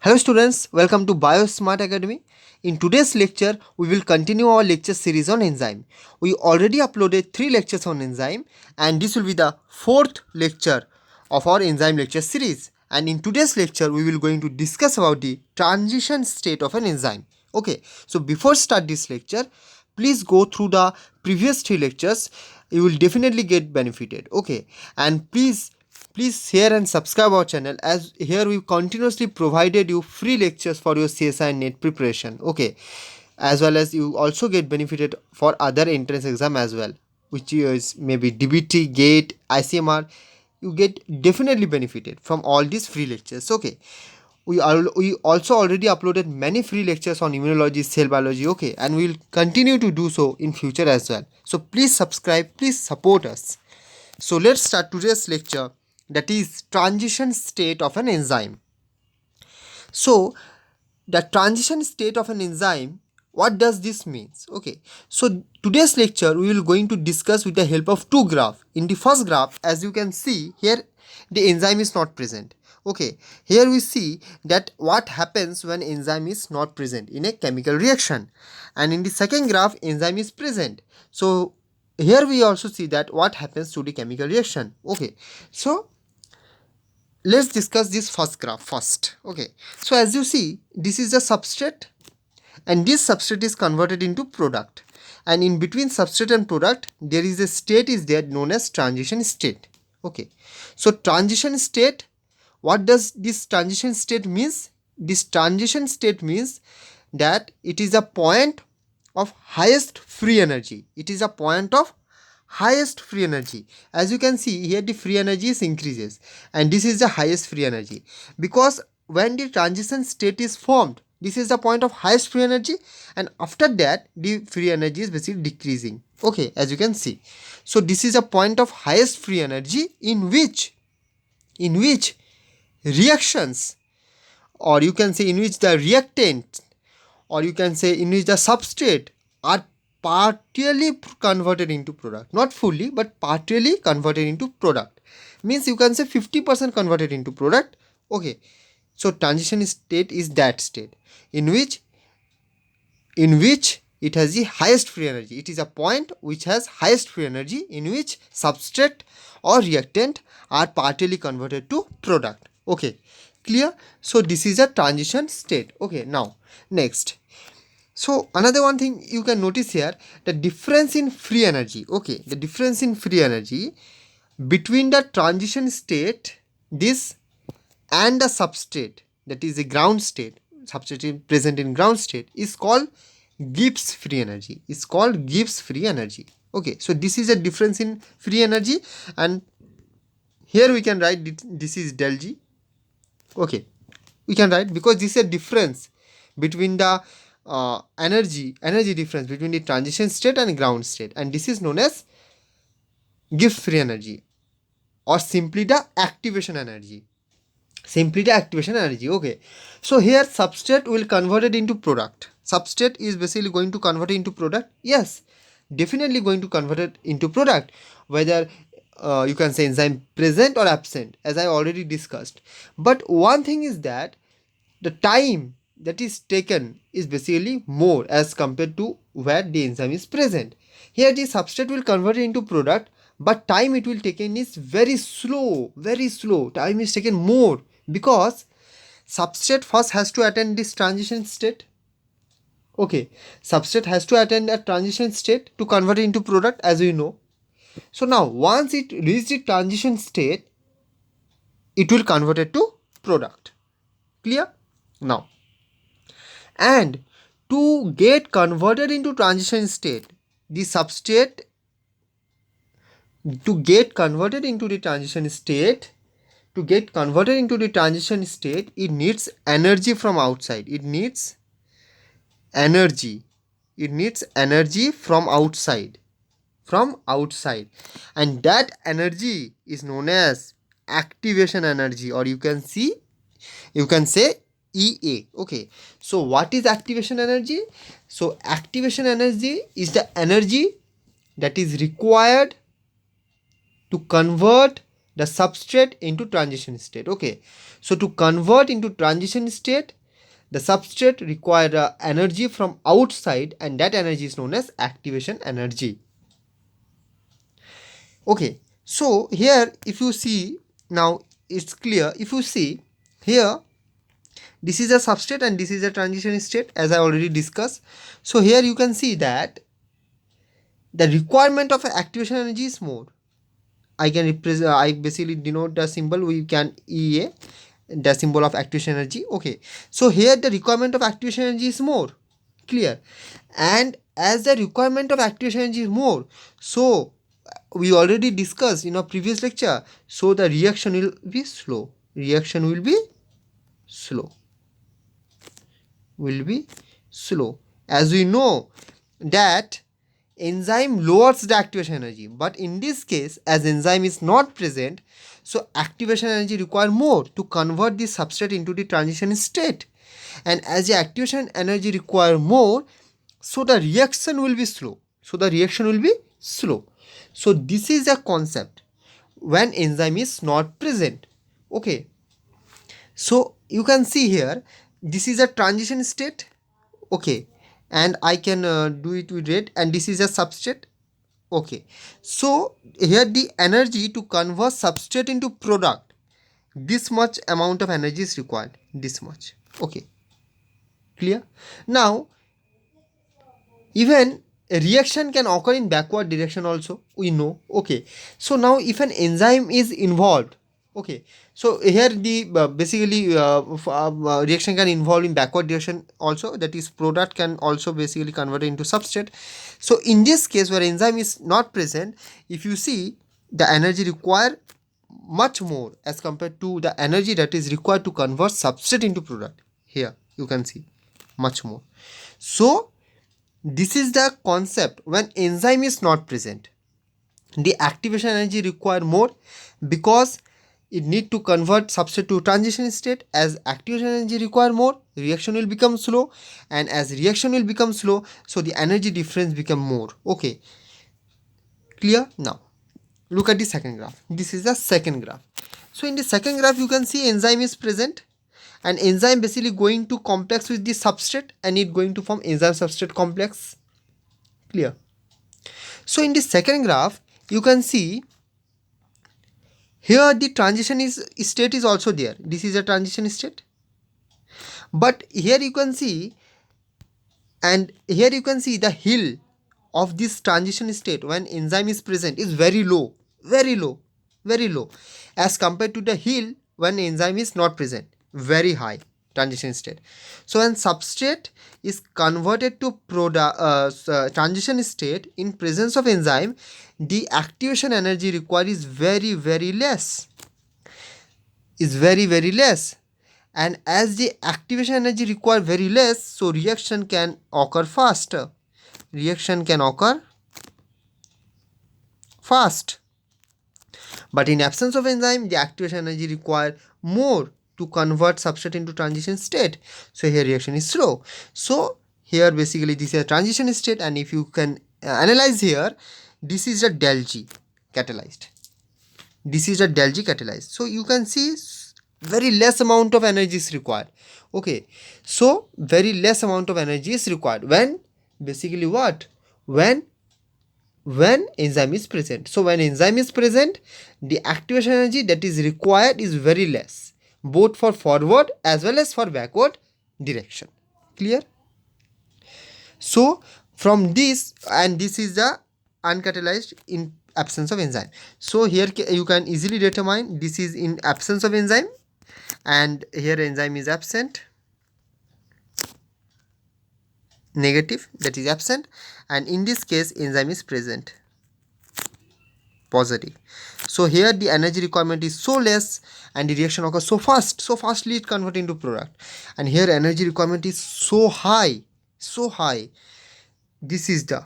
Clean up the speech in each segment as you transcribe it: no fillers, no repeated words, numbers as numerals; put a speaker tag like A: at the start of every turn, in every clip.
A: Hello students, welcome to BioSmart Academy. In today's lecture, we will continue our lecture series on enzyme. We already uploaded 3 lectures on enzyme and this will be the 4th lecture of our enzyme lecture series. And in today's lecture, we will going to discuss about the transition state of an enzyme. Okay, so before start this lecture, please go through the previous 3 lectures. You will definitely get benefited. Okay, and please share and subscribe our channel, as here we continuously provided you free lectures for your CSI and NET preparation. Okay, as well as you also get benefited for other entrance exam as well, which is maybe DBT, GATE, ICMR. You get definitely benefited from all these free lectures. Okay, we also already uploaded many free lectures on immunology, cell biology. Okay, and we will continue to do so in future as well. So please subscribe, please support us. So let's start today's lecture, that is transition state of an enzyme. So the transition state of an enzyme, what does this means? Okay, so today's lecture we will going to discuss with the help of two graphs. In the first graph, as you can see here, the enzyme is not present. Okay, here we see that what happens when enzyme is not present in a chemical reaction, and in the second graph enzyme is present. So here we also see that what happens to the chemical reaction. Okay, so let's discuss this first graph first. Okay, so as you see, this is the substrate and this substrate is converted into product, and in between substrate and product there is a state is there known as transition state. Okay, so transition state, what does this transition state means? This transition state means that it is a point of highest free energy. It is a point of highest free energy. As you can see here, the free energy is increases and this is the highest free energy, because when the transition state is formed, this is the point of highest free energy, and after that the free energy is basically decreasing. Okay, as you can see, so this is a point of highest free energy in which reactions, or you can say in which the reactant, or you can say in which the substrate are partially converted into product, not fully but partially converted into product, means you can say 50% converted into product. Okay, so transition state is that state in which it has the highest free energy. It is a point which has highest free energy in which substrate or reactant are partially converted to product. Okay, clear? So this is a transition state. Okay, now next, so another one thing you can notice here, the difference in free energy. Okay, the difference in free energy between the transition state, this, and the substrate, that is the ground state, substrate present in ground state, is called Gibbs free energy. Is called Gibbs free energy. Okay, so this is a difference in free energy, and here we can write this is del G. Okay, we can write, because this is a difference between the energy difference between the transition state and ground state, and this is known as Gibbs free energy, or simply the activation energy. Okay, so here substrate will convert it into product. Substrate is basically going to convert it into product. Yes, definitely going to convert it into product, whether you can say enzyme present or absent, as I already discussed. But one thing is that the time that is taken is basically more as compared to where the enzyme is present. Here the substrate will convert it into product, but time it will taken is very slow, very slow. Time is taken more because substrate first has to attend this transition state. Okay, substrate has to attend a transition state to convert it into product, as we know. So now once it reaches the transition state, it will convert it to product. Clear? Now, and to get converted into transition state, the substrate, to get converted into the transition state, it needs energy from outside. It needs energy from outside, and that energy is known as activation energy, or you can say EA. Okay, so what is activation energy? So activation energy is the energy that is required to convert the substrate into transition state. Okay, so to convert into transition state, the substrate require energy from outside, and that energy is known as activation energy. Okay, so here if you see, now it's clear. If you see here, this is a substrate and this is a transition state, as I already discussed. So here you can see that the requirement of activation energy is more. I can represent, I basically denote the symbol, we can EA, the symbol of activation energy. Okay, so here the requirement of activation energy is more, clear. And as the requirement of activation energy is more, so we already discussed in our previous lecture, so the reaction will be slow. Reaction will be slow. Will be slow. As we know that enzyme lowers the activation energy, but in this case, as enzyme is not present, so activation energy require more to convert the substrate into the transition state. And as the activation energy require more, so the reaction will be slow. So the reaction will be slow. So this is a concept when enzyme is not present. Okay, so you can see here, this is a transition state. Okay, and I can do it with red, and this is a substrate. Okay, so here the energy to convert substrate into product, this much amount of energy is required, this much. Okay, clear. Now even a reaction can occur in backward direction also, we know. Okay, so now if an enzyme is involved, okay, so here the basically reaction can involve in backward direction also, that is product can also basically convert into substrate. So in this case where enzyme is not present, if you see, the energy required much more as compared to the energy that is required to convert substrate into product. Here you can see much more. So this is the concept when enzyme is not present. The activation energy require more because it need to convert substrate to transition state. As activation energy require more, reaction will become slow, and as reaction will become slow, so the energy difference become more. Okay, clear. Now look at the second graph. This is the second graph. So in the second graph you can see enzyme is present, and enzyme basically going to complex with the substrate, and it going to form enzyme substrate complex. Clear. So in the second graph you can see here the transition state is also there. This is a transition state, but here you can see, and here you can see the hill of this transition state when enzyme is present is very low, very low, very low, as compared to the hill when enzyme is not present, very high transition state. So when substrate is converted to transition state in presence of enzyme, the activation energy required is very very less, is very very less. And as the activation energy required very less, so reaction can occur faster. Reaction can occur fast. But in absence of enzyme, the activation energy required more to convert substrate into transition state. So here reaction is slow. So here basically this is a transition state, and if you can analyze here, this is a del G catalyzed. This is a del G catalyzed. So you can see very less amount of energy is required. Okay, so very less amount of energy is required when basically what? When enzyme is present. So when enzyme is present, the activation energy that is required is very less, both for forward as well as for backward direction. Clear? So from this, and this is the uncatalyzed in absence of enzyme. So here you can easily determine this is in absence of enzyme, and here enzyme is absent, negative, that is absent, and in this case enzyme is present, positive. So here the energy requirement is so less and the reaction occurs so fast, so fastly it converts into product. And here energy requirement is so high, so high, this is the,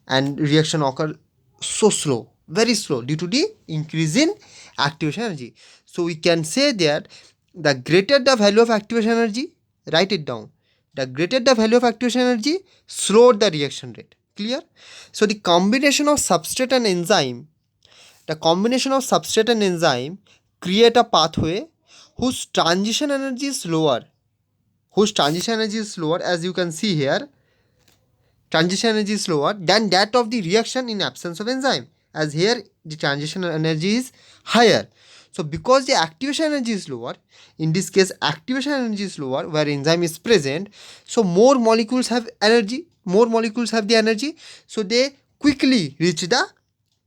A: and reaction occur so slow, very slow, due to the increase in activation energy. So we can say that the greater the value of activation energy, write it down, the greater the value of activation energy, slower the reaction rate. Clear? So the combination of substrate and enzyme The combination of substrate and enzyme create a pathway whose transition energy is lower. As you can see here, transition energy is lower than that of the reaction in absence of enzyme, as here the transition energy is higher. So because the activation energy is lower, in this case activation energy is lower where enzyme is present, so more molecules have the energy, so they quickly reach the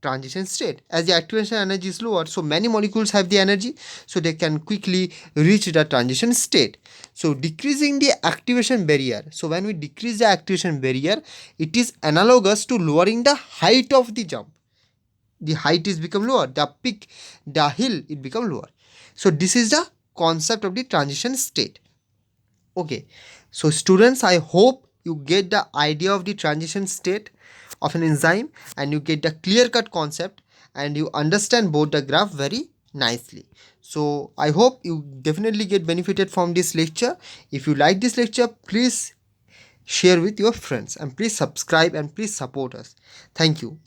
A: transition state. As the activation energy is lower, so many molecules have the energy, so they can quickly reach the transition state. So decreasing the activation barrier, so when we decrease the activation barrier, it is analogous to lowering the height of the jump. The height is become lower, the hill it become lower. So this is the concept of the transition state. Okay, so students, I hope you get the idea of the transition state of an enzyme and you get the clear cut concept and you understand both the graph very nicely. So I hope you definitely get benefited from this lecture. If you like this lecture, please share with your friends and please subscribe and please support us. Thank you.